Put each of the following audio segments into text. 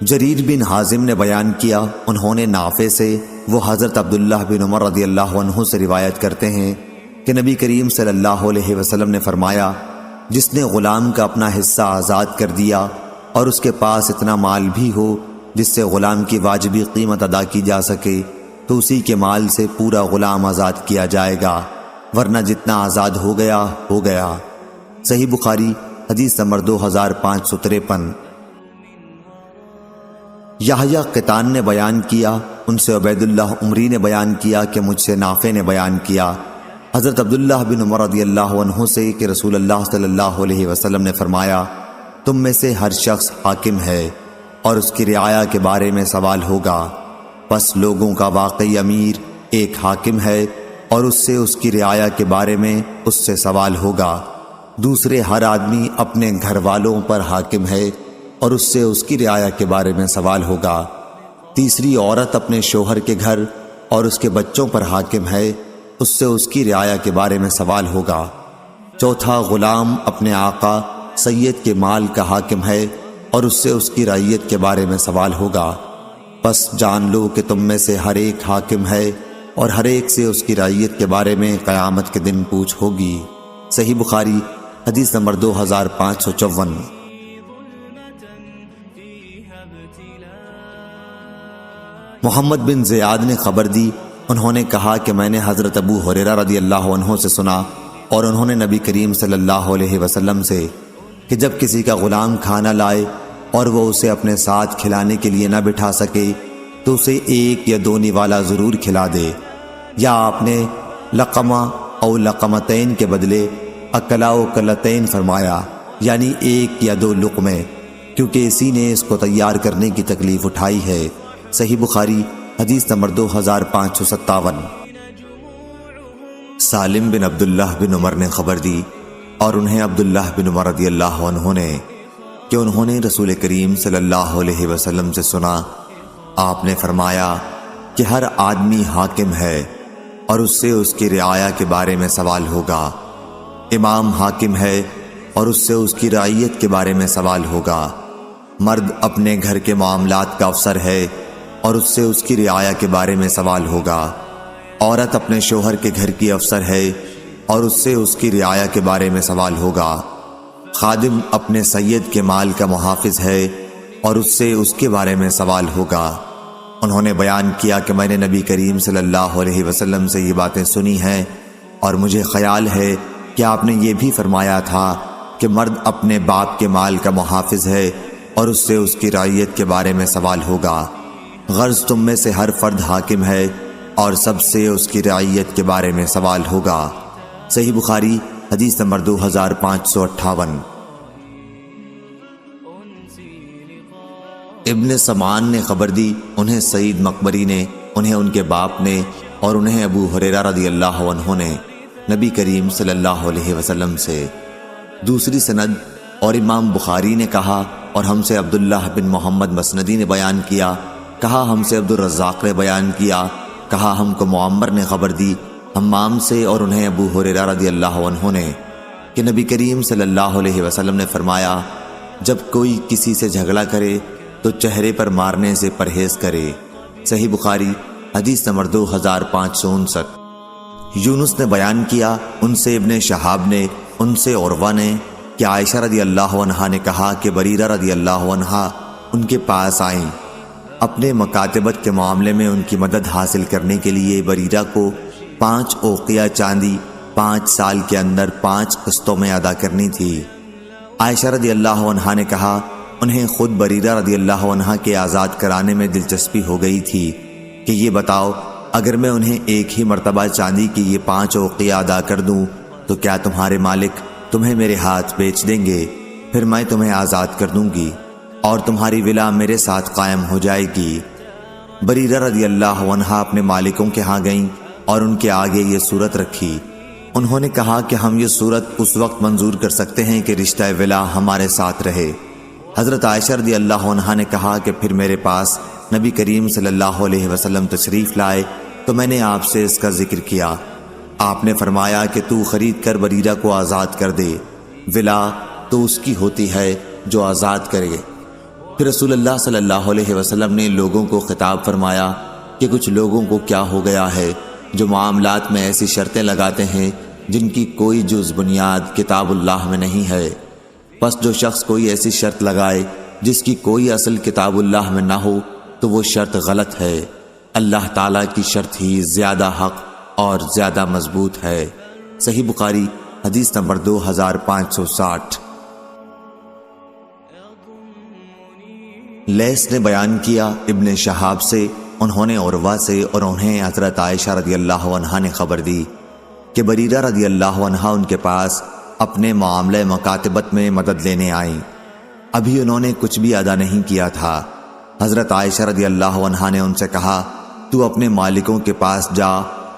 جریر بن حازم نے بیان کیا، انہوں نے نافع سے، وہ حضرت عبداللہ بن عمر رضی اللہ عنہ سے روایت کرتے ہیں کہ نبی کریم صلی اللہ علیہ وسلم نے فرمایا، جس نے غلام کا اپنا حصہ آزاد کر دیا اور اس کے پاس اتنا مال بھی ہو جس سے غلام کی واجبی قیمت ادا کی جا سکے، تو اسی کے مال سے پورا غلام آزاد کیا جائے گا، ورنہ جتنا آزاد ہو گیا ہو گیا۔ صحیح بخاری حدیث نمبر 2553۔ یحییٰ قطان نے بیان کیا، ان سے عبید اللہ عمری نے بیان کیا کہ مجھ سے نافع نے بیان کیا حضرت عبداللہ بن عمر رضی اللہ عنہ سے کہ رسول اللہ صلی اللہ علیہ وسلم نے فرمایا، تم میں سے ہر شخص حاکم ہے اور اس کی رعایا کے بارے میں سوال ہوگا، پس لوگوں کا واقعی امیر ایک حاکم ہے اور اس سے اس کی رعایا کے بارے میں اس سے سوال ہوگا۔ دوسرے ہر آدمی اپنے گھر والوں پر حاکم ہے اور اس سے اس کی رعایا کے بارے میں سوال ہوگا۔ تیسری عورت اپنے شوہر کے گھر اور اس کے بچوں پر حاکم ہے، اس سے اس کی رعایا کے بارے میں سوال ہوگا۔ چوتھا غلام اپنے آقا سید کے مال کا حاکم ہے اور اس سے اس کی رعیت کے بارے میں سوال ہوگا۔ پس جان لو کہ تم میں سے ہر ایک حاکم ہے اور ہر ایک سے اس کی رعیت کے بارے میں قیامت کے دن پوچھ ہوگی۔ صحیح بخاری حدیث نمبر 2554۔ محمد بن زیاد نے خبر دی، انہوں نے کہا کہ میں نے حضرت ابو ہریرہ رضی اللہ عنہ سے سنا اور انہوں نے نبی کریم صلی اللہ علیہ وسلم سے کہ جب کسی کا غلام کھانا لائے اور وہ اسے اپنے ساتھ کھلانے کے لیے نہ بٹھا سکے تو اسے ایک یا دو نوالا ضرور کھلا دے، یا آپ نے لقمہ او لقمتین کے بدلے اکلا و کلتین فرمایا، یعنی ایک یا دو لقمے، کیونکہ اسی نے اس کو تیار کرنے کی تکلیف اٹھائی ہے۔ صحیح بخاری حدیث نمبر 2557۔ سالم بن عبداللہ بن عمر نے خبر دی اور انہیں عبداللہ بن عمر رضی اللہ عنہ نے کہ انہوں نے رسول کریم صلی اللہ علیہ وسلم سے سنا، آپ نے فرمایا کہ ہر آدمی حاکم ہے اور اس سے اس کی رعایا کے بارے میں سوال ہوگا۔ امام حاکم ہے اور اس سے اس کی رعیت کے بارے میں سوال ہوگا۔ مرد اپنے گھر کے معاملات کا افسر ہے اور اس سے اس کی رعایا کے بارے میں سوال ہوگا۔ عورت اپنے شوہر کے گھر کی افسر ہے اور اس سے اس کی رعایا کے بارے میں سوال ہوگا۔ خادم اپنے سید کے مال کا محافظ ہے اور اس سے اس کے بارے میں سوال ہوگا۔ انہوں نے بیان کیا کہ میں نے نبی کریم صلی اللہ علیہ وسلم سے یہ باتیں سنی ہیں اور مجھے خیال ہے کہ آپ نے یہ بھی فرمایا تھا کہ مرد اپنے باپ کے مال کا محافظ ہے اور اس سے اس کی رعیت کے بارے میں سوال ہوگا۔ غرض تم میں سے ہر فرد حاکم ہے اور سب سے اس کی رعیت کے بارے میں سوال ہوگا۔ صحیح بخاری حدیث نمبر 2558۔ ابن سمان نے خبر دی، انہیں سعید مقبری نے، انہیں ان کے باپ نے اور انہیں ابو ہریرہ رضی اللہ عنہ نے نبی کریم صلی اللہ علیہ وسلم سے۔ دوسری سند اور امام بخاری نے کہا اور ہم سے عبداللہ بن محمد مسندی نے بیان کیا، کہا ہم سے عبد الرزاق نے بیان کیا، کہا ہم کو معمر نے خبر دی حمام سے اور انہیں ابو ہریرہ رضی اللہ عنہ نے کہ نبی کریم صلی اللہ علیہ وسلم نے فرمایا، جب کوئی کسی سے جھگڑا کرے تو چہرے پر مارنے سے پرہیز کرے۔ صحیح بخاری حدیث نمبر 2559۔ یونس نے بیان کیا، ان سے ابن شہاب نے، ان سے عروہ نے کہ عائشہ رضی اللہ عنہا نے کہا کہ بریرہ رضی اللہ عنہا ان کے پاس آئیں۔ اپنے مکاتبت کے معاملے میں ان کی مدد حاصل کرنے کے لیے بریرہ کو 5 اوقیہ چاندی 5 سال کے اندر 5 قسطوں میں ادا کرنی تھی۔ عائشہ رضی اللہ عنہا نے کہا، انہیں خود بریرہ رضی اللہ عنہا کے آزاد کرانے میں دلچسپی ہو گئی تھی کہ یہ بتاؤ، اگر میں انہیں ایک ہی مرتبہ چاندی کی یہ 5 اوقیہ ادا کر دوں تو کیا تمہارے مالک تمہیں میرے ہاتھ بیچ دیں گے؟ پھر میں تمہیں آزاد کر دوں گی اور تمہاری ولا میرے ساتھ قائم ہو جائے گی۔ بریرہ رضی اللہ عنہا اپنے مالکوں کے ہاں گئیں اور ان کے آگے یہ صورت رکھی۔ انہوں نے کہا کہ ہم یہ صورت اس وقت منظور کر سکتے ہیں کہ رشتہ ولا ہمارے ساتھ رہے۔ حضرت عائشہ رضی اللہ عنہا نے کہا کہ پھر میرے پاس نبی کریم صلی اللہ علیہ وسلم تشریف لائے تو میں نے آپ سے اس کا ذکر کیا۔ آپ نے فرمایا کہ تو خرید کر بریرہ کو آزاد کر دے، ولا تو اس کی ہوتی ہے جو آزاد کرے۔ پھر رسول اللہ صلی اللہ علیہ وسلم نے لوگوں کو خطاب فرمایا کہ کچھ لوگوں کو کیا ہو گیا ہے جو معاملات میں ایسی شرطیں لگاتے ہیں جن کی کوئی جز بنیاد کتاب اللہ میں نہیں ہے۔ پس جو شخص کوئی ایسی شرط لگائے جس کی کوئی اصل کتاب اللہ میں نہ ہو تو وہ شرط غلط ہے۔ اللہ تعالیٰ کی شرط ہی زیادہ حق اور زیادہ مضبوط ہے۔ صحیح بخاری حدیث نمبر 2560۔ لیث نے بیان کیا ابن شہاب سے، انہوں نے عروہ سے اور انہیں حضرت عائشہ رضی اللہ عنہا نے خبر دی کہ بریرہ رضی اللہ عنہا ان کے پاس اپنے معاملہ مکاتبت میں مدد لینے آئیں۔ ابھی انہوں نے کچھ بھی ادا نہیں کیا تھا۔ حضرت عائشہ رضی اللہ عنہا نے ان سے کہا، تو اپنے مالکوں کے پاس جا،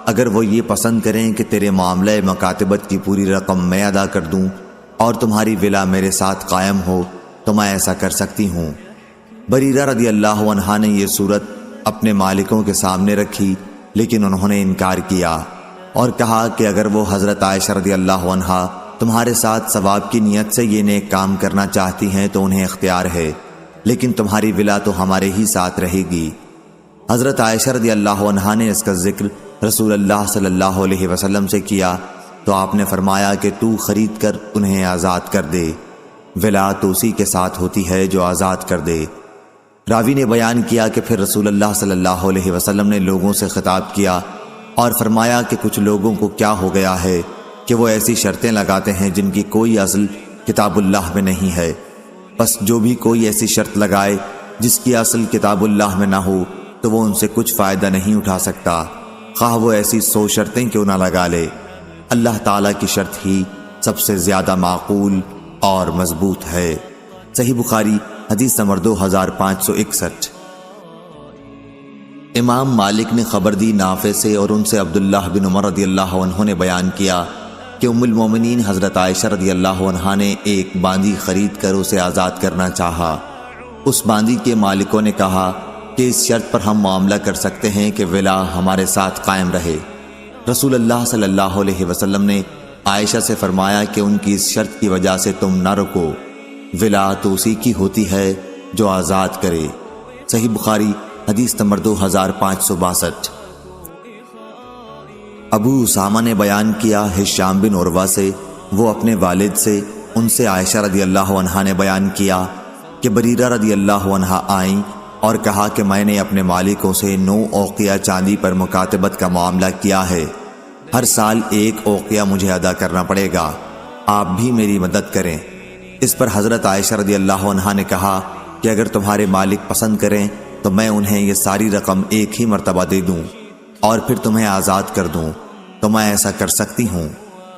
اگر وہ یہ پسند کریں کہ تیرے معاملہ مکاتبت کی پوری رقم میں ادا کر دوں اور تمہاری ولا میرے ساتھ قائم ہو تو میں ایسا کر سکتی ہوں۔ بریرہ رضی اللہ عنہا نے یہ صورت اپنے مالکوں کے سامنے رکھی، لیکن انہوں نے انکار کیا اور کہا کہ اگر وہ حضرت عائشہ رضی اللہ عنہا تمہارے ساتھ ثواب کی نیت سے یہ نیک کام کرنا چاہتی ہیں تو انہیں اختیار ہے، لیکن تمہاری ولا تو ہمارے ہی ساتھ رہے گی۔ حضرت عائشہ رضی اللہ عنہا نے اس کا ذکر رسول اللہ صلی اللہ علیہ وسلم سے کیا تو آپ نے فرمایا کہ تو خرید کر انہیں آزاد کر دے، ولا تو اسی کے ساتھ ہوتی ہے جو آزاد کر دے۔ راوی نے بیان کیا کہ پھر رسول اللہ صلی اللہ علیہ وسلم نے لوگوں سے خطاب کیا اور فرمایا کہ کچھ لوگوں کو کیا ہو گیا ہے کہ وہ ایسی شرطیں لگاتے ہیں جن کی کوئی اصل کتاب اللہ میں نہیں ہے۔ پس جو بھی کوئی ایسی شرط لگائے جس کی اصل کتاب اللہ میں نہ ہو تو وہ ان سے کچھ فائدہ نہیں اٹھا سکتا، خواہ وہ ایسی 100 شرطیں کیوں نہ لگا لے۔ اللہ تعالیٰ کی شرط ہی سب سے زیادہ معقول اور مضبوط ہے۔ صحیح بخاری حدیث نمبر 2561۔ امام مالک نے خبر دی نافع سے اور ان سے عبداللہ بن عمر رضی اللہ عنہ نے بیان کیا کہ ام المومنین حضرت عائشہ رضی اللہ عنہا نے ایک باندی خرید کر اسے آزاد کرنا چاہا۔ اس باندی کے مالکوں نے کہا کہ اس شرط پر ہم معاملہ کر سکتے ہیں کہ ولا ہمارے ساتھ قائم رہے۔ رسول اللہ صلی اللہ علیہ وسلم نے عائشہ سے فرمایا کہ ان کی اس شرط کی وجہ سے تم نہ رکو، ولا تو اسی کی ہوتی ہے جو آزاد کرے۔ صحیح بخاری حدیث نمبر 2562۔ ابو اسامہ نے بیان کیا ہشام بن عروہ سے، وہ اپنے والد سے، ان سے عائشہ رضی اللہ عنہا نے بیان کیا کہ بریرہ رضی اللہ عنہا آئیں اور کہا کہ میں نے اپنے مالکوں سے 9 اوقیہ چاندی پر مکاتبت کا معاملہ کیا ہے، ہر سال 1 اوقیہ مجھے ادا کرنا پڑے گا، آپ بھی میری مدد کریں۔ اس پر حضرت عائشہ رضی اللہ عنہا نے کہا کہ اگر تمہارے مالک پسند کریں تو میں انہیں یہ ساری رقم ایک ہی مرتبہ دے دوں اور پھر تمہیں آزاد کر دوں تو میں ایسا کر سکتی ہوں،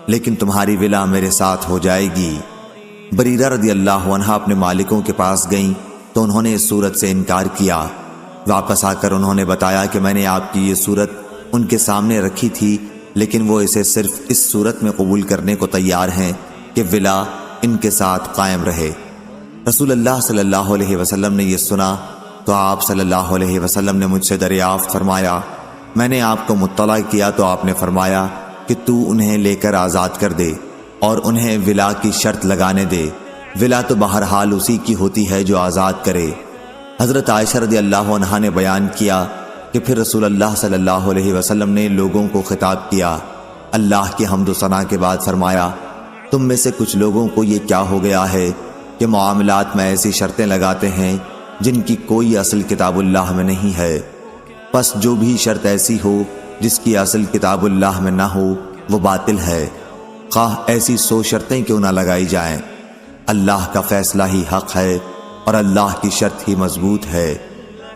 لیکن تمہاری ولا میرے ساتھ ہو جائے گی۔ بریرہ رضی اللہ عنہا اپنے مالکوں کے پاس گئیں تو انہوں نے اس صورت سے انکار کیا۔ واپس آ کر انہوں نے بتایا کہ میں نے آپ کی یہ صورت ان کے سامنے رکھی تھی، لیکن وہ اسے صرف اس صورت میں قبول کرنے کو تیار ہیں کہ ولا ان کے ساتھ قائم رہے۔ رسول اللہ صلی اللہ علیہ وسلم نے یہ سنا تو آپ صلی اللہ علیہ وسلم نے مجھ سے دریافت فرمایا، میں نے آپ کو مطلع کیا تو آپ نے فرمایا کہ تو انہیں لے کر آزاد کر دے اور انہیں ولا کی شرط لگانے دے، ولا تو بہرحال اسی کی ہوتی ہے جو آزاد کرے۔ حضرت عائشہ رضی اللہ عنہا نے بیان کیا کہ پھر رسول اللہ صلی اللہ علیہ وسلم نے لوگوں کو خطاب کیا، اللہ کی حمد و ثنا کے بعد فرمایا، تم میں سے کچھ لوگوں کو یہ کیا ہو گیا ہے کہ معاملات میں ایسی شرطیں لگاتے ہیں جن کی کوئی اصل کتاب اللہ میں نہیں ہے۔ پس جو بھی شرط ایسی ہو جس کی اصل کتاب اللہ میں نہ ہو وہ باطل ہے، خواہ ایسی 100 شرطیں کیوں نہ لگائی جائیں۔ اللہ کا فیصلہ ہی حق ہے اور اللہ کی شرط ہی مضبوط ہے۔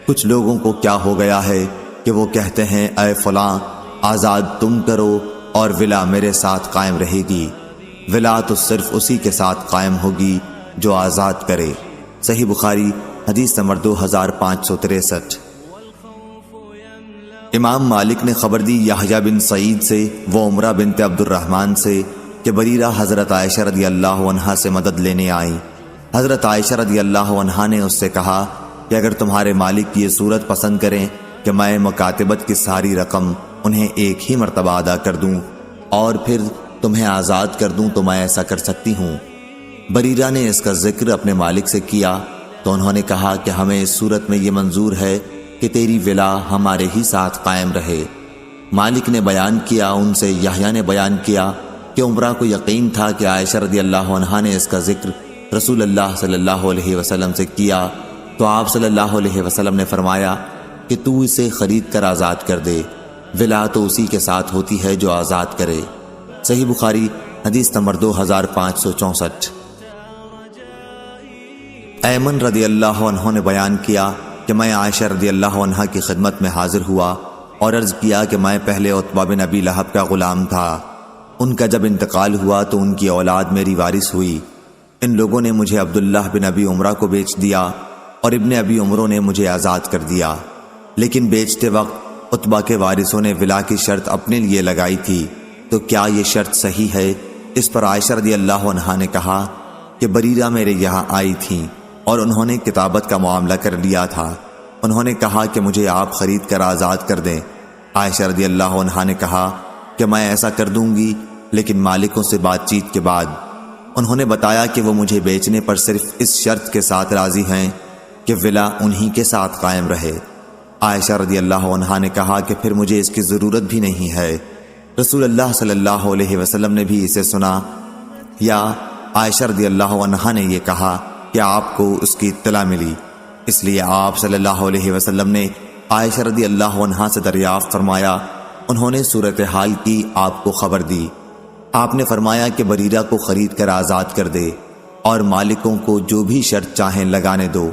کچھ لوگوں کو کیا ہو گیا ہے کہ وہ کہتے ہیں اے فلاں آزاد تم کرو اور ولا میرے ساتھ قائم رہے گی، ولا تو صرف اسی کے ساتھ قائم ہوگی جو آزاد کرے۔ صحیح بخاری حدیث نمبر 2563۔ امام مالک نے خبر دی یحییٰ بن سعید سے، وہ عمرہ بنت عبد الرحمن سے کہ بریرہ حضرت عائشہ رضی اللہ عنہا سے مدد لینے آئیں۔ حضرت عائشہ رضی اللہ عنہا نے اس سے کہا کہ اگر تمہارے مالک یہ صورت پسند کریں کہ میں مکاتبت کی ساری رقم انہیں ایک ہی مرتبہ ادا کر دوں اور پھر تمہیں آزاد کر دوں تو میں ایسا کر سکتی ہوں۔ بریرہ نے اس کا ذکر اپنے مالک سے کیا تو انہوں نے کہا کہ ہمیں اس صورت میں یہ منظور ہے کہ تیری ولا ہمارے ہی ساتھ قائم رہے۔ مالک نے بیان کیا، ان سے یحییٰ نے بیان کیا کہ عمرہ کو یقین تھا کہ عائشہ رضی اللہ عنہا نے اس کا ذکر رسول اللہ صلی اللہ علیہ وسلم سے کیا، تو آپ صلی اللہ علیہ وسلم نے فرمایا کہ تو اسے خرید کر آزاد کر دے، ولا تو اسی کے ساتھ ہوتی ہے جو آزاد کرے۔ صحیح بخاری حدیث نمبر 2564۔ ایمن رضی اللہ عنہ نے بیان کیا کہ میں عائشہ رضی اللہ عنہا کی خدمت میں حاضر ہوا اور عرض کیا کہ میں پہلے عتبہ بن ابی لہب کا غلام تھا، ان کا جب انتقال ہوا تو ان کی اولاد میری وارث ہوئی۔ ان لوگوں نے مجھے عبداللہ بن ابی عمرہ کو بیچ دیا اور ابن ابی عمرو نے مجھے آزاد کر دیا، لیکن بیچتے وقت عتبہ کے وارثوں نے ولا کی شرط اپنے لیے لگائی تھی، تو کیا یہ شرط صحیح ہے؟ اس پر عائشہ رضی اللہ عنہا نے کہا کہ بریرہ میرے یہاں آئی تھیں اور انہوں نے کتابت کا معاملہ کر لیا تھا، انہوں نے کہا کہ مجھے آپ خرید کر آزاد کر دیں۔ عائشہ رضی اللہ عنہا نے کہا کہ میں ایسا کر دوں گی، لیکن مالکوں سے بات چیت کے بعد انہوں نے بتایا کہ وہ مجھے بیچنے پر صرف اس شرط کے ساتھ راضی ہیں کہ ولا انہی کے ساتھ قائم رہے۔ عائشہ رضی اللہ عنہا نے کہا کہ پھر مجھے اس کی ضرورت بھی نہیں ہے۔ رسول اللہ صلی اللہ علیہ وسلم نے بھی اسے سنا، یا عائشہ رضی اللہ عنہا نے یہ کہا کہ آپ کو اس کی اطلاع ملی، اس لیے آپ صلی اللہ علیہ وسلم نے عائشہ رضی اللہ عنہا سے دریافت فرمایا، انہوں نے صورتحال کی آپ کو خبر دی۔ آپ نے فرمایا کہ بریرہ کو خرید کر آزاد کر دے اور مالکوں کو جو بھی شرط چاہیں لگانے دو۔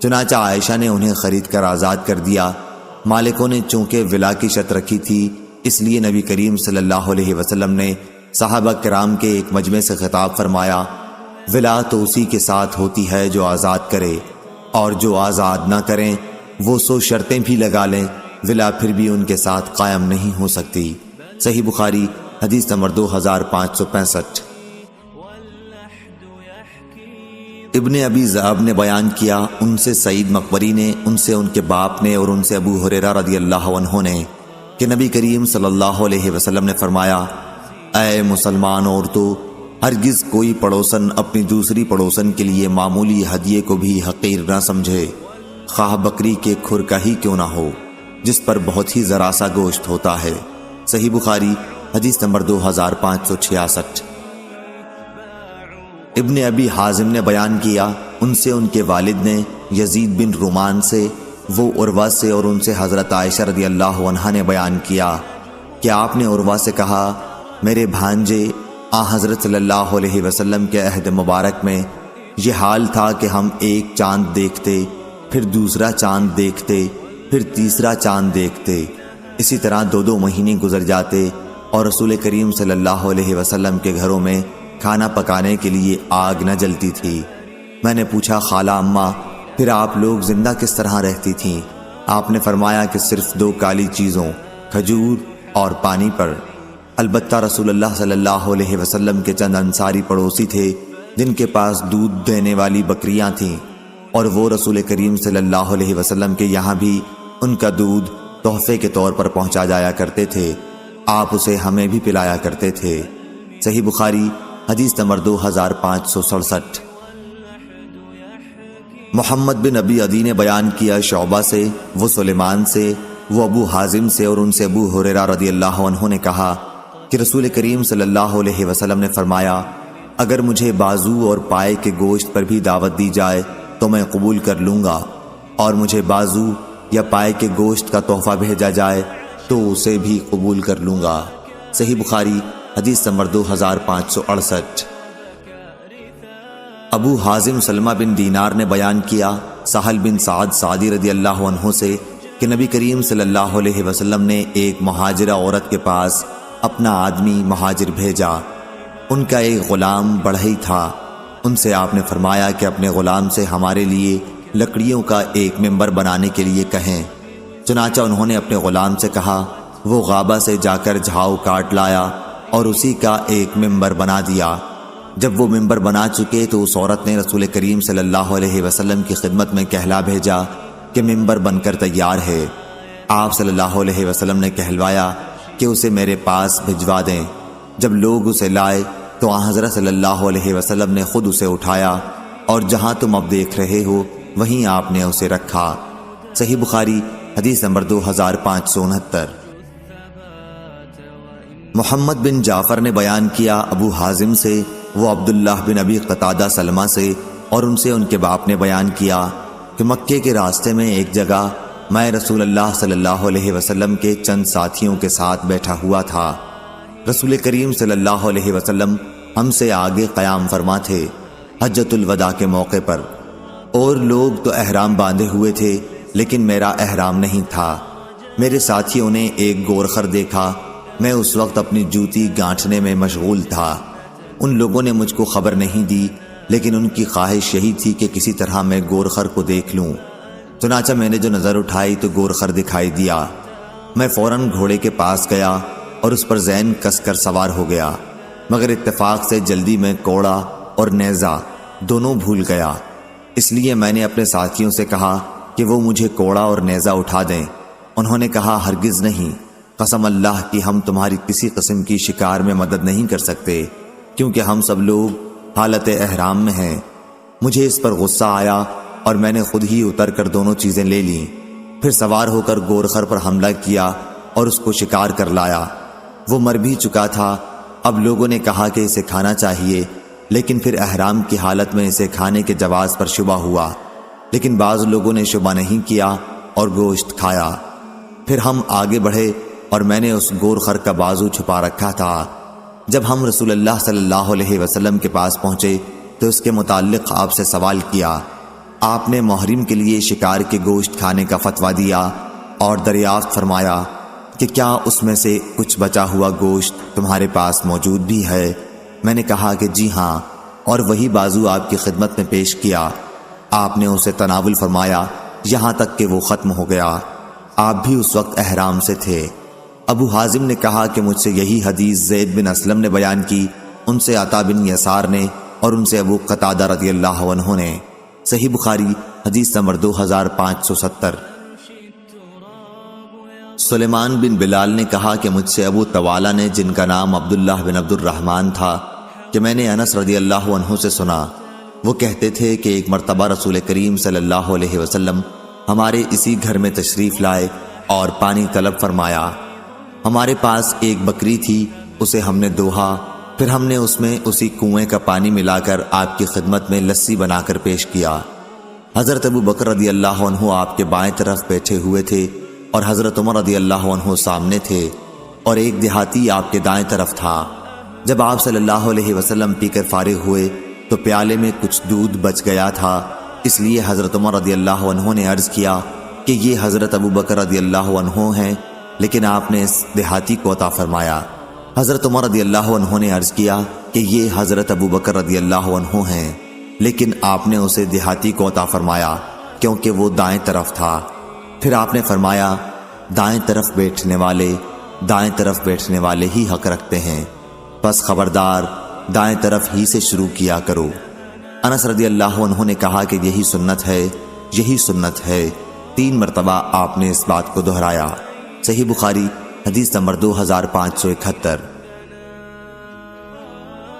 چنانچہ عائشہ نے انہیں خرید کر آزاد کر دیا۔ مالکوں نے چونکہ ولا کی شرط رکھی تھی، اس لیے نبی کریم صلی اللہ علیہ وسلم نے صحابہ کرام کے ایک مجمع سے خطاب فرمایا، ولا تو اسی کے ساتھ ہوتی ہے جو آزاد کرے، اور جو آزاد نہ کریں وہ 100 شرطیں بھی لگا لیں، ولا پھر بھی ان کے ساتھ قائم نہیں ہو سکتی۔ صحیح بخاری حدیث نمبر 2565۔ ابن ابی ذئب نے بیان کیا، ان سے سعید مقبری نے، ان سے ان کے باپ نے، اور ان سے ابو ہریرہ رضی اللہ عنہ نے کہ نبی کریم صلی اللہ علیہ وسلم نے فرمایا، اے مسلمان عورتوں، ہرگز کوئی پڑوسن اپنی دوسری پڑوسن کے لیے معمولی ہدیے کو بھی حقیر نہ سمجھے، خواہ بکری کے کھر کا ہی کیوں نہ ہو، جس پر بہت ہی ذرا سا گوشت ہوتا ہے۔ صحیح بخاری حدیث نمبر 2566۔ ابن ابی حازم نے بیان کیا، ان سے ان کے والد نے یزید بن رومان سے، وہ عروہ سے، اور ان سے حضرت عائشہ رضی اللہ عنہا نے بیان کیا کہ آپ نے عروہ سے کہا، میرے بھانجے، حضرت صلی اللہ علیہ وسلم کے عہد مبارک میں یہ حال تھا کہ ہم ایک چاند دیکھتے، پھر دوسرا چاند دیکھتے، پھر تیسرا چاند دیکھتے، اسی طرح 2 مہینے گزر جاتے، اور رسول کریم صلی اللہ علیہ وسلم کے گھروں میں کھانا پکانے کے لیے آگ نہ جلتی تھی۔ میں نے پوچھا، خالہ اماں، پھر آپ لوگ زندہ کس طرح رہتی تھیں؟ آپ نے فرمایا کہ صرف 2 کالی چیزوں، کھجور اور پانی پر۔ البتہ رسول اللہ صلی اللہ علیہ وسلم کے چند انصاری پڑوسی تھے جن کے پاس دودھ دینے والی بکریاں تھیں، اور وہ رسول کریم صلی اللہ علیہ وسلم کے یہاں بھی ان کا دودھ تحفے کے طور پر پہنچا جایا کرتے تھے، آپ اسے ہمیں بھی پلایا کرتے تھے۔ صحیح بخاری حدیث نمبر 2567۔ محمد بن ابی عدی نے بیان کیا شعبہ سے، وہ سلیمان سے، وہ ابو حازم سے، اور ان سے ابو ہریرہ رضی اللہ عنہ نے کہا کہ رسول کریم صلی اللہ علیہ وسلم نے فرمایا، اگر مجھے بازو اور پائے کے گوشت پر بھی دعوت دی جائے تو میں قبول کر لوں گا، اور مجھے بازو یا پائے کے گوشت کا تحفہ بھیجا جائے تو اسے بھی قبول کر لوں گا۔ صحیح بخاری حدیث نمبر 2568۔ ابو حازم سلمہ بن دینار نے بیان کیا سہل بن سعد سعدی رضی اللہ عنہ سے کہ نبی کریم صلی اللہ علیہ وسلم نے ایک مہاجرہ عورت کے پاس اپنا آدمی مہاجر بھیجا، ان کا ایک غلام بڑھئی تھا، ان سے آپ نے فرمایا کہ اپنے غلام سے ہمارے لیے لکڑیوں کا ایک ممبر بنانے کے لیے کہیں۔ چنانچہ انہوں نے اپنے غلام سے کہا، وہ غابہ سے جا کر جھاؤ کاٹ لایا اور اسی کا ایک ممبر بنا دیا۔ جب وہ ممبر بنا چکے تو اس عورت نے رسول کریم صلی اللہ علیہ وسلم کی خدمت میں کہلا بھیجا کہ ممبر بن کر تیار ہے۔ آپ صلی اللہ علیہ وسلم نے کہلوایا کہ اسے میرے پاس بھجوا دیں۔ جب لوگ اسے لائے تو حضرت صلی اللہ علیہ وسلم نے خود اسے اٹھایا، اور جہاں تم اب دیکھ رہے ہو وہیں آپ نے اسے رکھا۔ صحیح بخاری حدیث نمبر 2569۔ محمد بن جعفر نے بیان کیا ابو حازم سے، وہ عبداللہ بن ابی قتادہ سلمہ سے، اور ان سے ان کے باپ نے بیان کیا کہ مکے کے راستے میں ایک جگہ میں رسول اللہ صلی اللہ علیہ وسلم کے چند ساتھیوں کے ساتھ بیٹھا ہوا تھا۔ رسول کریم صلی اللہ علیہ وسلم ہم سے آگے قیام فرما تھے حجۃ الوداع کے موقع پر، اور لوگ تو احرام باندھے ہوئے تھے لیکن میرا احرام نہیں تھا۔ میرے ساتھیوں نے ایک گورخر دیکھا، میں اس وقت اپنی جوتی گانٹھنے میں مشغول تھا۔ ان لوگوں نے مجھ کو خبر نہیں دی، لیکن ان کی خواہش یہی تھی کہ کسی طرح میں گورخر کو دیکھ لوں۔ چنانچہ میں نے جو نظر اٹھائی تو گورخر دکھائی دیا۔ میں فوراً گھوڑے کے پاس گیا اور اس پر زین کس کر سوار ہو گیا، مگر اتفاق سے جلدی میں کوڑا اور نیزہ دونوں بھول گیا۔ اس لیے میں نے اپنے ساتھیوں سے کہا کہ وہ مجھے کوڑا اور نیزہ اٹھا دیں۔ انہوں نے کہا ہرگز نہیں، قسم اللہ کی ہم تمہاری کسی قسم کی شکار میں مدد نہیں کر سکتے، کیونکہ ہم سب لوگ حالت احرام میں ہیں۔ مجھے اس پر غصہ آیا اور میں نے خود ہی اتر کر دونوں چیزیں لے لیں، پھر سوار ہو کر گورخر پر حملہ کیا اور اس کو شکار کر لایا۔ وہ مر بھی چکا تھا۔ اب لوگوں نے کہا کہ اسے کھانا چاہیے، لیکن پھر احرام کی حالت میں اسے کھانے کے جواز پر شبہ ہوا، لیکن بعض لوگوں نے شبہ نہیں کیا اور گوشت کھایا۔ پھر ہم آگے بڑھے اور میں نے اس گورخر کا بازو چھپا رکھا تھا۔ جب ہم رسول اللہ صلی اللہ علیہ وسلم کے پاس پہنچے تو اس کے متعلق آپ سے سوال کیا۔ آپ نے محرم کے لیے شکار کے گوشت کھانے کا فتویٰ دیا اور دریافت فرمایا کہ کیا اس میں سے کچھ بچا ہوا گوشت تمہارے پاس موجود بھی ہے؟ میں نے کہا کہ جی ہاں، اور وہی بازو آپ کی خدمت میں پیش کیا۔ آپ نے اسے تناول فرمایا یہاں تک کہ وہ ختم ہو گیا۔ آپ بھی اس وقت احرام سے تھے۔ ابو حازم نے کہا کہ مجھ سے یہی حدیث زید بن اسلم نے بیان کی، ان سے عطا بن یسار نے، اور ان سے ابو قتادہ رضی اللہ عنہ نے۔ صحیح بخاری حدیث نمبر 2570۔ سلیمان بن بلال نے کہا کہ مجھ سے ابو طوالہ نے، جن کا نام عبداللہ بن عبد الرحمن تھا، کہ میں نے انس رضی اللہ عنہ سے سنا، وہ کہتے تھے کہ ایک مرتبہ رسول کریم صلی اللہ علیہ وسلم ہمارے اسی گھر میں تشریف لائے اور پانی طلب فرمایا۔ ہمارے پاس ایک بکری تھی، اسے ہم نے دوہا، پھر ہم نے اس میں اسی کنویں کا پانی ملا کر آپ کی خدمت میں لسی بنا کر پیش کیا۔ حضرت ابو بکر رضی اللہ عنہ آپ کے بائیں طرف بیٹھے ہوئے تھے اور حضرت عمر رضی اللہ عنہ سامنے تھے، اور ایک دیہاتی آپ کے دائیں طرف تھا۔ جب آپ صلی اللہ علیہ وسلم پی کر فارغ ہوئے تو پیالے میں کچھ دودھ بچ گیا تھا، اس لیے حضرت عمر رضی اللہ عنہ نے عرض کیا کہ یہ حضرت ابو بکر رضی اللہ عنہ ہیں، لیکن آپ نے اس دیہاتی کو عطا فرمایا۔ حضرت عمر رضی اللہ عنہ نے عرض کیا کہ یہ حضرت ابو بکر رضی اللہ عنہ ہیں، لیکن آپ نے اسے دیہاتی کو عطا فرمایا کیونکہ وہ دائیں طرف تھا۔ پھر آپ نے فرمایا دائیں طرف بیٹھنے والے ہی حق رکھتے ہیں، پس خبردار دائیں طرف ہی سے شروع کیا کرو۔ انس رضی اللہ عنہ نے کہا کہ یہی سنت ہے۔ 3 مرتبہ آپ نے اس بات کو دہرایا۔ صحیح بخاری حدیث نمبر 2571۔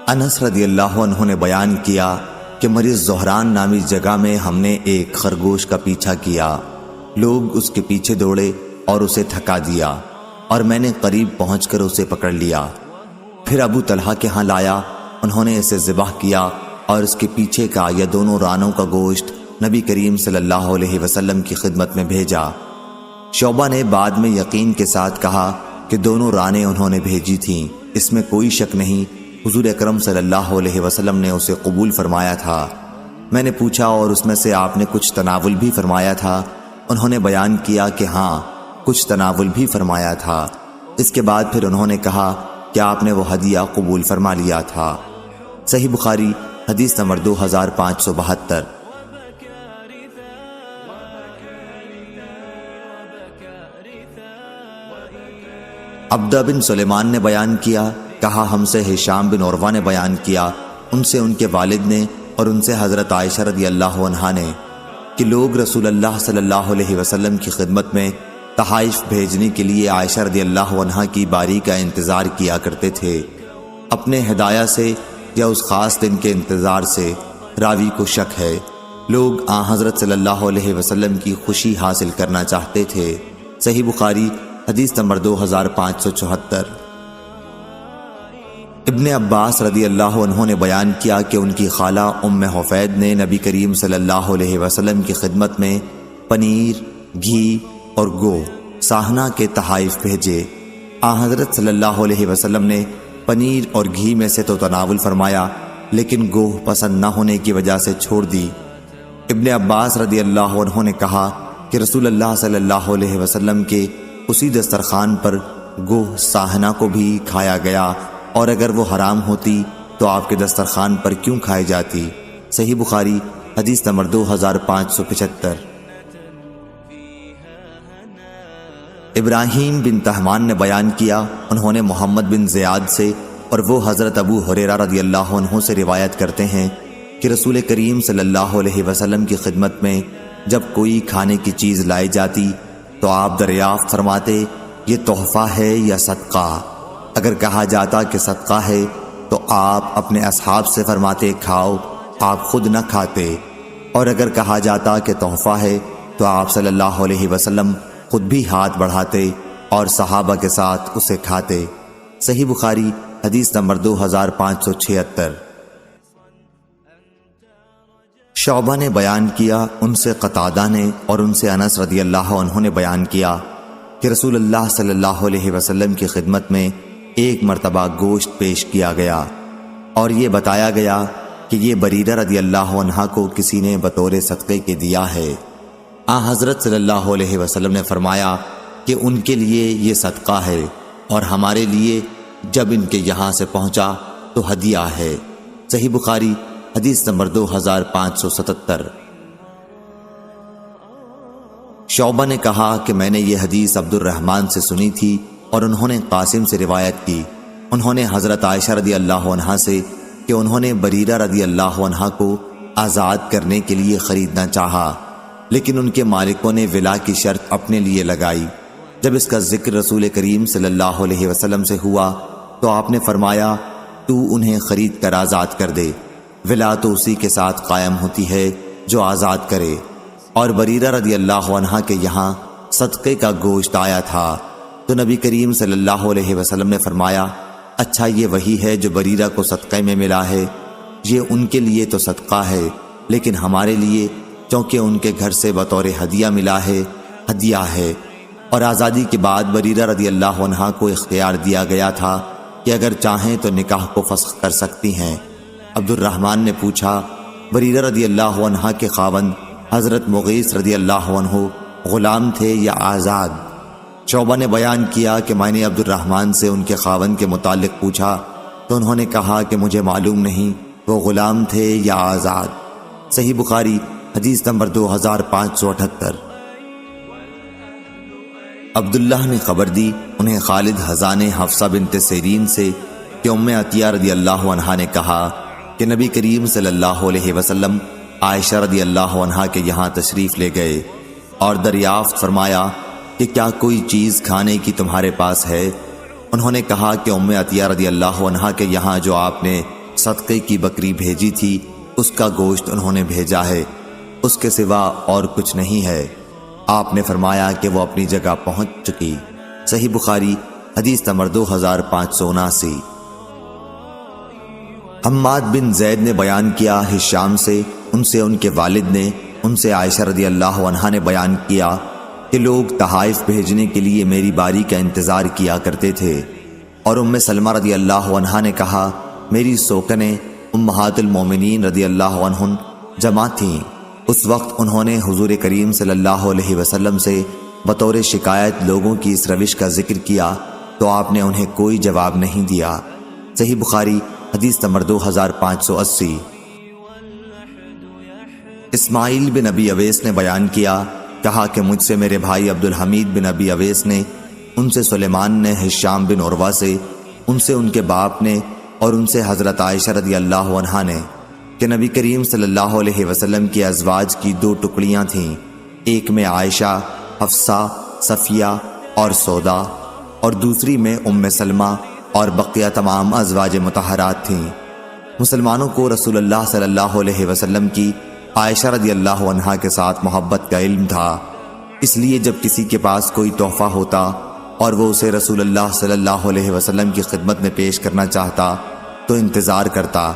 انس رضی اللہ عنہ نے بیان کیا کہ مریض زہران نامی جگہ میں ہم نے ایک خرگوش کا پیچھا کیا، لوگ اس کے پیچھے دوڑے اور اسے تھکا دیا، اور میں نے قریب پہنچ کر اسے پکڑ لیا، پھر ابو طلحہ کے ہاں لایا، انہوں نے اسے ذبح کیا اور اس کے پیچھے کا یا دونوں رانوں کا گوشت نبی کریم صلی اللہ علیہ وسلم کی خدمت میں بھیجا۔ شعبہ نے بعد میں یقین کے ساتھ کہا کہ دونوں رانیں انہوں نے بھیجی تھیں، اس میں کوئی شک نہیں، حضور اکرم صلی اللہ علیہ وسلم نے اسے قبول فرمایا تھا۔ میں نے پوچھا اور اس میں سے آپ نے کچھ تناول بھی فرمایا تھا؟ انہوں نے بیان کیا کہ ہاں کچھ تناول بھی فرمایا تھا۔ اس کے بعد پھر انہوں نے کہا کہ آپ نے وہ ہدیہ قبول فرما لیا تھا۔ صحیح بخاری حدیث نمبر 2572۔ عبدہ بن سلیمان نے بیان کیا، کہا ہم سے ہشام بن عروہ نے بیان کیا، ان سے ان کے والد نے اور ان سے حضرت عائشہ رضی اللہ عنہا نے، کہ لوگ رسول اللہ صلی اللہ علیہ وسلم کی خدمت میں تحائف بھیجنے کے لیے عائشہ رضی اللہ عنہا کی باری کا انتظار کیا کرتے تھے، اپنے ہدایہ سے یا اس خاص دن کے انتظار سے، راوی کو شک ہے۔ لوگ آن حضرت صلی اللہ علیہ وسلم کی خوشی حاصل کرنا چاہتے تھے۔ صحیح بخاری حدیث نمبر 2574۔ ابن عباس رضی اللہ عنہ نے بیان کیا کہ ان کی خالہ ام حفید نے نبی کریم صلی اللہ علیہ وسلم کی خدمت میں پنیر، گھی اور گوہ ساہنا کے تحائف بھیجے۔ آن حضرت صلی اللہ علیہ وسلم نے پنیر اور گھی میں سے تو تناول فرمایا، لیکن گوہ پسند نہ ہونے کی وجہ سے چھوڑ دی۔ ابن عباس رضی اللہ عنہ نے کہا کہ رسول اللہ صلی اللہ علیہ وسلم کے اسی دسترخوان پر گوہ ساہنا کو بھی کھایا گیا، اور اگر وہ حرام ہوتی تو آپ کے دسترخوان پر کیوں کھائی جاتی؟ صحیح بخاری حدیث نمبر 2575۔ ابراہیم بن تہمان نے بیان کیا، انہوں نے محمد بن زیاد سے اور وہ حضرت ابو ہریرہ رضی اللہ عنہ سے روایت کرتے ہیں کہ رسول کریم صلی اللہ علیہ وسلم کی خدمت میں جب کوئی کھانے کی چیز لائی جاتی تو آپ دریافت فرماتے یہ تحفہ ہے یا صدقہ؟ اگر کہا جاتا کہ صدقہ ہے تو آپ اپنے اصحاب سے فرماتے کھاؤ، آپ خود نہ کھاتے، اور اگر کہا جاتا کہ تحفہ ہے تو آپ صلی اللہ علیہ وسلم خود بھی ہاتھ بڑھاتے اور صحابہ کے ساتھ اسے کھاتے۔ صحیح بخاری حدیث نمبر 2576۔ شعبہ نے بیان کیا، ان سے قتادہ نے اور ان سے انس رضی اللہ عنہ نے بیان کیا کہ رسول اللہ صلی اللہ علیہ وسلم کی خدمت میں ایک مرتبہ گوشت پیش کیا گیا اور یہ بتایا گیا کہ یہ بریرہ رضی اللہ عنہ کو کسی نے بطور صدقے کے دیا ہے۔ حضرت صلی اللہ علیہ وسلم نے فرمایا کہ ان کے لیے یہ صدقہ ہے اور ہمارے لیے جب ان کے یہاں سے پہنچا تو ہدیہ ہے۔ صحیح بخاری حدیث نمبر 2577۔ شعبہ نے کہا کہ میں نے یہ حدیث عبد الرحمن سے سنی تھی اور انہوں نے قاسم سے روایت کی، انہوں نے حضرت عائشہ رضی اللہ عنہا سے کہ انہوں نے بریرہ رضی اللہ عنہا کو آزاد کرنے کے لیے خریدنا چاہا، لیکن ان کے مالکوں نے ولا کی شرط اپنے لیے لگائی۔ جب اس کا ذکر رسول کریم صلی اللہ علیہ وسلم سے ہوا تو آپ نے فرمایا تو انہیں خرید کر آزاد کر دے، ولا تو اسی کے ساتھ قائم ہوتی ہے جو آزاد کرے۔ اور بریرہ رضی اللہ عنہ کے یہاں صدقے کا گوشت آیا تھا تو نبی کریم صلی اللہ علیہ وسلم نے فرمایا اچھا یہ وہی ہے جو بریرہ کو صدقے میں ملا ہے، یہ ان کے لیے تو صدقہ ہے لیکن ہمارے لیے چونکہ ان کے گھر سے بطور ہدیہ ملا ہے، ہدیہ ہے۔ اور آزادی کے بعد بریرہ رضی اللہ عنہ کو اختیار دیا گیا تھا کہ اگر چاہیں تو نکاح کو فسخ کر سکتی ہیں۔ عبد الرحمن نے پوچھا بریرہ رضی اللہ عنہ کے خاوند حضرت مغیث رضی اللہ عنہ غلام تھے یا آزاد؟ شعبہ نے بیان کیا کہ میں نے عبد الرحمن سے ان کے خاوند کے متعلق پوچھا تو انہوں نے کہا کہ مجھے معلوم نہیں وہ غلام تھے یا آزاد۔ صحیح بخاری حدیث نمبر 2578۔ عبداللہ نے خبر دی، انہیں خالد حذا نے حفصہ بنت سیرین سے کہ ام عطیہ رضی اللہ عنہا نے کہا کہ نبی کریم صلی اللہ علیہ وسلم عائشہ رضی اللہ عنہا کے یہاں تشریف لے گئے اور دریافت فرمایا کہ کیا کوئی چیز کھانے کی تمہارے پاس ہے؟ انہوں نے کہا کہ ام عطیہ رضی اللہ عنہا کے یہاں جو آپ نے صدقے کی بکری بھیجی تھی اس کا گوشت انہوں نے بھیجا ہے، اس کے سوا اور کچھ نہیں ہے۔ آپ نے فرمایا کہ وہ اپنی جگہ پہنچ چکی۔ صحیح بخاری حدیث نمبر 2579۔ حماد بن زید نے بیان کیا ہشام سے، ان سے ان کے والد نے، ان سے عائشہ رضی اللہ عنہا نے بیان کیا کہ لوگ تحائف بھیجنے کے لیے میری باری کا انتظار کیا کرتے تھے، اور ام سلمہ رضی اللہ عنہا نے کہا میری سوکنیں امہات المومنین رضی اللہ عنہن جمع تھیں۔ اس وقت انہوں نے حضور کریم صلی اللہ علیہ وسلم سے بطور شکایت لوگوں کی اس روش کا ذکر کیا تو آپ نے انہیں کوئی جواب نہیں دیا۔ صحیح بخاری حدیث نمبر 2580۔ اسماعیل بن ابی اویس نے بیان کیا، کہا کہ مجھ سے میرے بھائی عبد الحمید بن ابی اویس نے، ان سے سلیمان نے ہشام بن عروہ سے، ان سے ان کے باپ نے، اور ان سے حضرت عائشہ رضی اللہ عنہا نے کہ نبی کریم صلی اللہ علیہ وسلم کی ازواج کی 2 ٹکڑیاں تھیں، ایک میں عائشہ، حفصہ، صفیہ اور سودا، اور دوسری میں ام سلمہ اور بقیہ تمام ازواج مطہرات تھیں۔ مسلمانوں کو رسول اللہ صلی اللہ علیہ وسلم کی عائشہ رضی اللہ عنہا کے ساتھ محبت کا علم تھا، اس لیے جب کسی کے پاس کوئی تحفہ ہوتا اور وہ اسے رسول اللہ صلی اللہ علیہ وسلم کی خدمت میں پیش کرنا چاہتا تو انتظار کرتا۔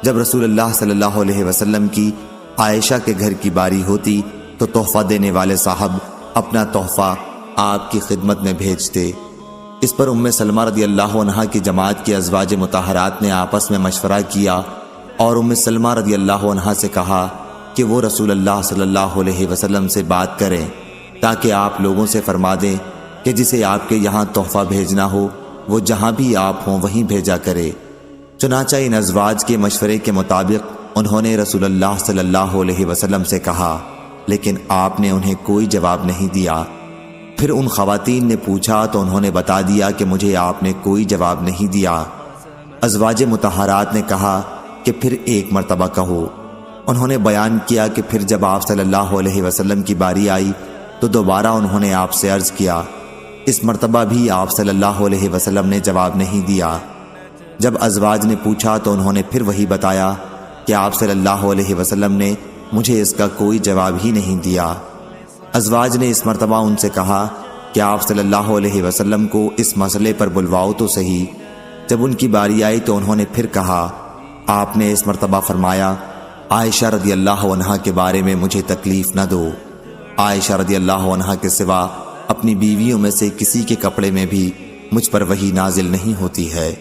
جب رسول اللہ صلی اللہ علیہ وسلم کی عائشہ کے گھر کی باری ہوتی تو تحفہ دینے والے صاحب اپنا تحفہ آپ کی خدمت میں بھیجتے۔ اس پر ام سلمہ رضی اللہ عنہا کی جماعت کی ازواج مطہرات نے آپس میں مشورہ کیا اور ام سلمہ رضی اللہ عنہا سے کہا کہ وہ رسول اللہ صلی اللہ علیہ وسلم سے بات کریں تاکہ آپ لوگوں سے فرما دیں کہ جسے آپ کے یہاں تحفہ بھیجنا ہو وہ جہاں بھی آپ ہوں وہیں بھیجا کرے۔ چنانچہ ان ازواج کے مشورے کے مطابق انہوں نے رسول اللہ صلی اللہ علیہ وسلم سے کہا، لیکن آپ نے انہیں کوئی جواب نہیں دیا۔ پھر ان خواتین نے پوچھا تو انہوں نے بتا دیا کہ مجھے آپ نے کوئی جواب نہیں دیا۔ ازواج مطہرات نے کہا کہ پھر ایک مرتبہ کہو۔ انہوں نے بیان کیا کہ پھر جب آپ صلی اللہ علیہ وسلم کی باری آئی تو دوبارہ انہوں نے آپ سے عرض کیا۔ اس مرتبہ بھی آپ صلی اللہ علیہ وسلم نے جواب نہیں دیا۔ جب ازواج نے پوچھا تو انہوں نے پھر وہی بتایا کہ آپ صلی اللہ علیہ وسلم نے مجھے اس کا کوئی جواب ہی نہیں دیا۔ ازواج نے اس مرتبہ ان سے کہا کہ آپ صلی اللہ علیہ وسلم کو اس مسئلے پر بلواؤ تو صحیح۔ جب ان کی باری آئی تو انہوں نے پھر کہا، آپ نے اس مرتبہ فرمایا عائشہ رضی اللہ عنہا کے بارے میں مجھے تکلیف نہ دو۔ عائشہ رضی اللہ عنہا کے سوا اپنی بیویوں میں سے کسی کے کپڑے میں بھی مجھ پر وحی نازل نہیں ہوتی ہے۔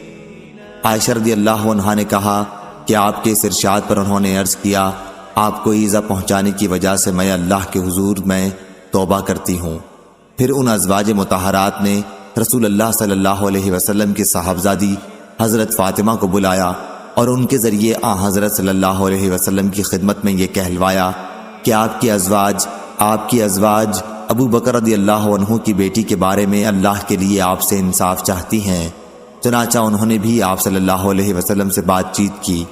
عائشہ رضی اللہ عنہا نے کہا کہ آپ کے اس ارشاد پر انہوں نے عرض کیا، آپ کو ایذا پہنچانے کی وجہ سے میں اللہ کے حضور میں توبہ کرتی ہوں۔ پھر ان ازواج مطہرات نے رسول اللہ صلی اللہ علیہ وسلم کی صاحبزادی حضرت فاطمہ کو بلایا اور ان کے ذریعے حضرت صلی اللہ علیہ وسلم کی خدمت میں یہ کہلوایا کہ آپ کی ازواج ابو بکر رضی اللہ عنہ کی بیٹی کے بارے میں اللہ کے لیے آپ سے انصاف چاہتی ہیں۔ چنانچہ انہوں نے بھی آپ صلی اللہ علیہ وسلم سے بات چیت کی۔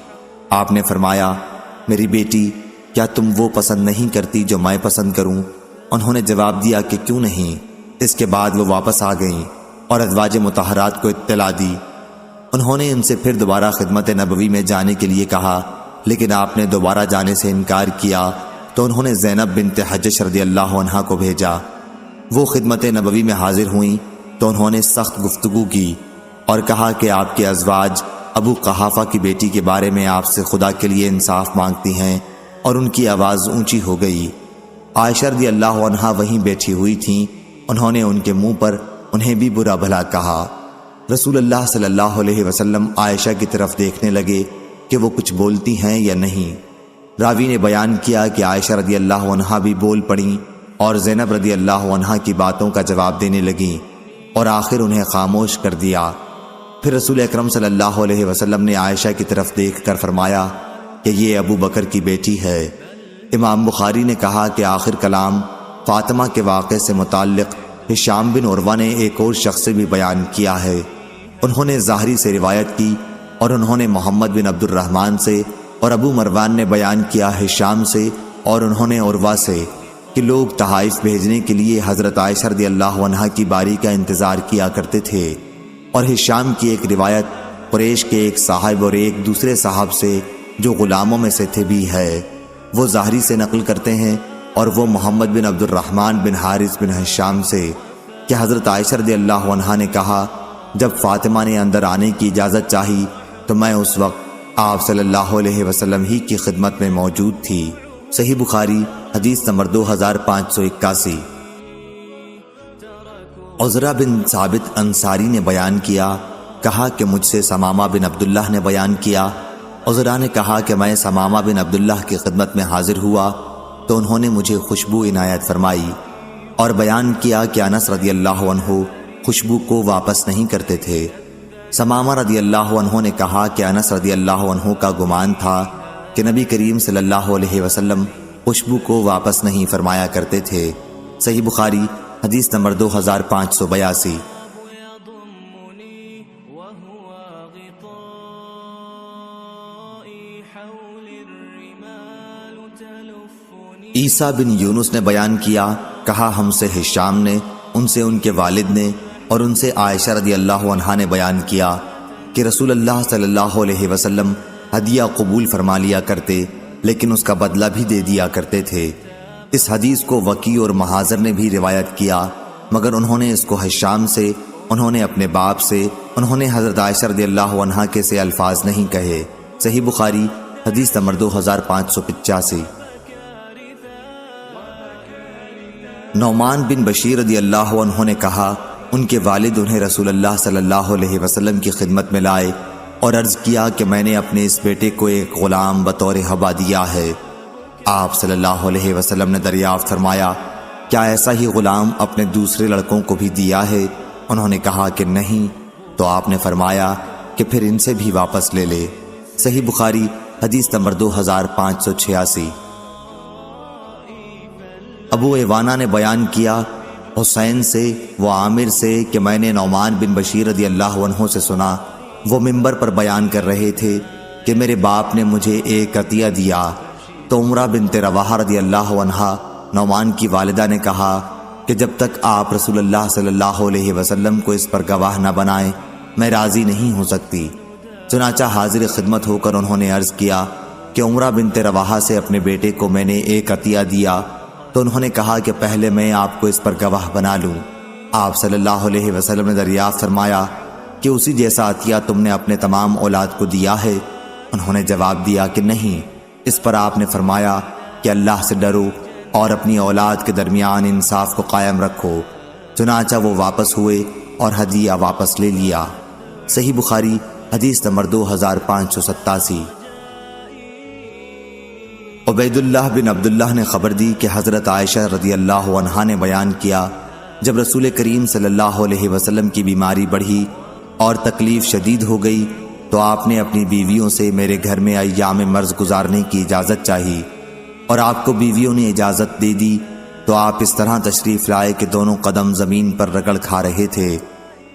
آپ نے فرمایا، میری بیٹی، کیا تم وہ پسند نہیں کرتی جو میں پسند کروں؟ انہوں نے جواب دیا کہ کیوں نہیں۔ اس کے بعد وہ واپس آ گئیں اور ازواج مطہرات کو اطلاع دی۔ انہوں نے ان سے پھر دوبارہ خدمت نبوی میں جانے کے لیے کہا، لیکن آپ نے دوبارہ جانے سے انکار کیا تو انہوں نے زینب بنت حجش رضی اللہ عنہا کو بھیجا۔ وہ خدمت نبوی میں حاضر ہوئیں تو انہوں نے سخت گفتگو کی اور کہا کہ آپ کے ازواج ابو قحافہ کی بیٹی کے بارے میں آپ سے خدا کے لیے انصاف مانگتی ہیں، اور ان کی آواز اونچی ہو گئی۔ عائشہ رضی اللہ عنہا وہیں بیٹھی ہوئی تھیں۔ انہوں نے ان کے منہ پر انہیں بھی برا بھلا کہا۔ رسول اللہ صلی اللہ علیہ وسلم عائشہ کی طرف دیکھنے لگے کہ وہ کچھ بولتی ہیں یا نہیں۔ راوی نے بیان کیا کہ عائشہ رضی اللہ عنہا بھی بول پڑیں اور زینب رضی اللہ عنہا کی باتوں کا جواب دینے لگیں اور آخر انہیں خاموش کر دیا۔ پھر رسول اکرم صلی اللہ علیہ وسلم نے عائشہ کی طرف دیکھ کر فرمایا کہ یہ ابو بکر کی بیٹی ہے۔ امام بخاری نے کہا کہ آخر کلام فاطمہ کے واقعے سے متعلق ہشام بن عروہ نے ایک اور شخص سے بھی بیان کیا ہے۔ انہوں نے ظاہری سے روایت کی اور انہوں نے محمد بن عبد الرحمن سے، اور ابو مروان نے بیان کیا ہشام سے اور انہوں نے عروہ سے کہ لوگ تحائف بھیجنے کے لیے حضرت عائشہ رضی اللہ عنہا کی باری کا انتظار کیا کرتے تھے۔ اور ہشام کی ایک روایت قریش کے ایک صاحب اور ایک دوسرے صاحب سے جو غلاموں میں سے تھے بھی ہے۔ وہ ظاہری سے نقل کرتے ہیں اور وہ محمد بن عبد الرحمن بن حارث بن ہشام سے کہ حضرت عائشہ رضی اللہ عنہا نے کہا، جب فاطمہ نے اندر آنے کی اجازت چاہی تو میں اس وقت آپ صلی اللہ علیہ وسلم ہی کی خدمت میں موجود تھی۔ صحیح بخاری حدیث نمبر 2581۔ عزرہ بن ثابت انصاری نے بیان کیا، کہا کہ مجھ سے ثمامہ بن عبداللہ نے بیان کیا۔ عزرہ نے کہا کہ میں ثمامہ بن عبداللہ کی خدمت میں حاضر ہوا تو انہوں نے مجھے خوشبو عنایت فرمائی اور بیان کیا کہ انس رضی اللہ عنہ خوشبو کو واپس نہیں کرتے تھے۔ ثمامہ رضی اللہ عنہ نے کہا کہ انس رضی اللہ عنہ کا گمان تھا کہ نبی کریم صلی اللہ علیہ وسلم خوشبو کو واپس نہیں فرمایا کرتے تھے۔ صحیح بخاری حدیث نمبر 2582۔ عیسیٰ بن یونس نے بیان کیا، کہا ہم سے ہشام نے، ان سے ان کے والد نے، اور ان سے عائشہ رضی اللہ عنہا نے بیان کیا کہ رسول اللہ صلی اللہ علیہ وسلم ہدیہ قبول فرما لیا کرتے لیکن اس کا بدلہ بھی دے دیا کرتے تھے۔ اس حدیث کو وکی اور محاذر نے بھی روایت کیا، مگر انہوں نے اس کو ہشام سے، انہوں نے اپنے باپ سے، انہوں نے حضرت عائشہ رضی اللہ عنہا کے سے الفاظ نہیں کہے۔ صحیح بخاری حدیث نمبر 2585۔ نعمان بن بشیر رضی اللہ عنہ نے کہا، ان کے والد انہیں رسول اللہ صلی اللہ علیہ وسلم کی خدمت میں لائے اور عرض کیا کہ میں نے اپنے اس بیٹے کو ایک غلام بطور ہبہ دیا ہے۔ آپ صلی اللہ علیہ وسلم نے دریافت فرمایا، کیا ایسا ہی غلام اپنے دوسرے لڑکوں کو بھی دیا ہے؟ انہوں نے کہا کہ نہیں، تو آپ نے فرمایا کہ پھر ان سے بھی واپس لے لے۔ صحیح بخاری حدیث نمبر 2586۔ ابو ایوانہ نے بیان کیا حسین سے و عامر سے کہ میں نے نعمان بن بشیر رضی اللہ عنہ سے سنا، وہ منبر پر بیان کر رہے تھے کہ میرے باپ نے مجھے ایک عطیہ دیا۔ تو عمرہ بنت رواحہ رضی اللہ عنہا نعمان کی والدہ نے کہا کہ جب تک آپ رسول اللہ صلی اللہ علیہ وسلم کو اس پر گواہ نہ بنائیں میں راضی نہیں ہو سکتی۔ چنانچہ حاضر خدمت ہو کر انہوں نے عرض کیا کہ عمرہ بنت رواحہ سے اپنے بیٹے کو میں نے ایک عطیہ دیا، تو انہوں نے کہا کہ پہلے میں آپ کو اس پر گواہ بنا لوں۔ آپ صلی اللہ علیہ وسلم نے دریافت فرمایا کہ اسی جیسا عطیہ تم نے اپنے تمام اولاد کو دیا ہے؟ انہوں نے جواب دیا کہ نہیں۔ اس پر آپ نے فرمایا کہ اللہ سے ڈرو اور اپنی اولاد کے درمیان انصاف کو قائم رکھو۔ چنانچہ وہ واپس ہوئے اور ہدیہ واپس لے لیا۔ صحیح بخاری حدیث نمبر 2587۔ عبید اللہ بن عبداللہ نے خبر دی کہ حضرت عائشہ رضی اللہ عنہا نے بیان کیا، جب رسول کریم صلی اللہ علیہ وسلم کی بیماری بڑھی اور تکلیف شدید ہو گئی تو آپ نے اپنی بیویوں سے میرے گھر میں ایام مرض گزارنے کی اجازت چاہی، اور آپ کو بیویوں نے اجازت دے دی تو آپ اس طرح تشریف لائے کہ دونوں قدم زمین پر رگڑ کھا رہے تھے۔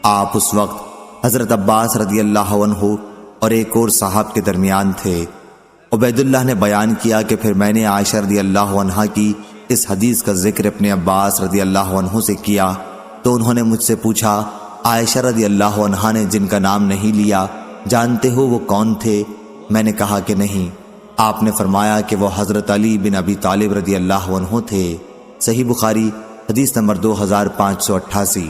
آپ اس وقت حضرت عباس رضی اللہ عنہ اور ایک اور صاحب کے درمیان تھے۔ عبید اللہ نے بیان کیا کہ پھر میں نے عائشہ رضی اللہ عنہا کی اس حدیث کا ذکر اپنے عباس رضی اللہ عنہ سے کیا تو انہوں نے مجھ سے پوچھا، عائشہ رضی اللہ عنہا نے جن کا نام نہیں لیا جانتے ہو وہ کون تھے؟ میں نے کہا کہ نہیں۔ آپ نے فرمایا کہ وہ حضرت علی بن ابی طالب رضی اللہ عنہ تھے۔ صحیح بخاری حدیث نمبر 2588۔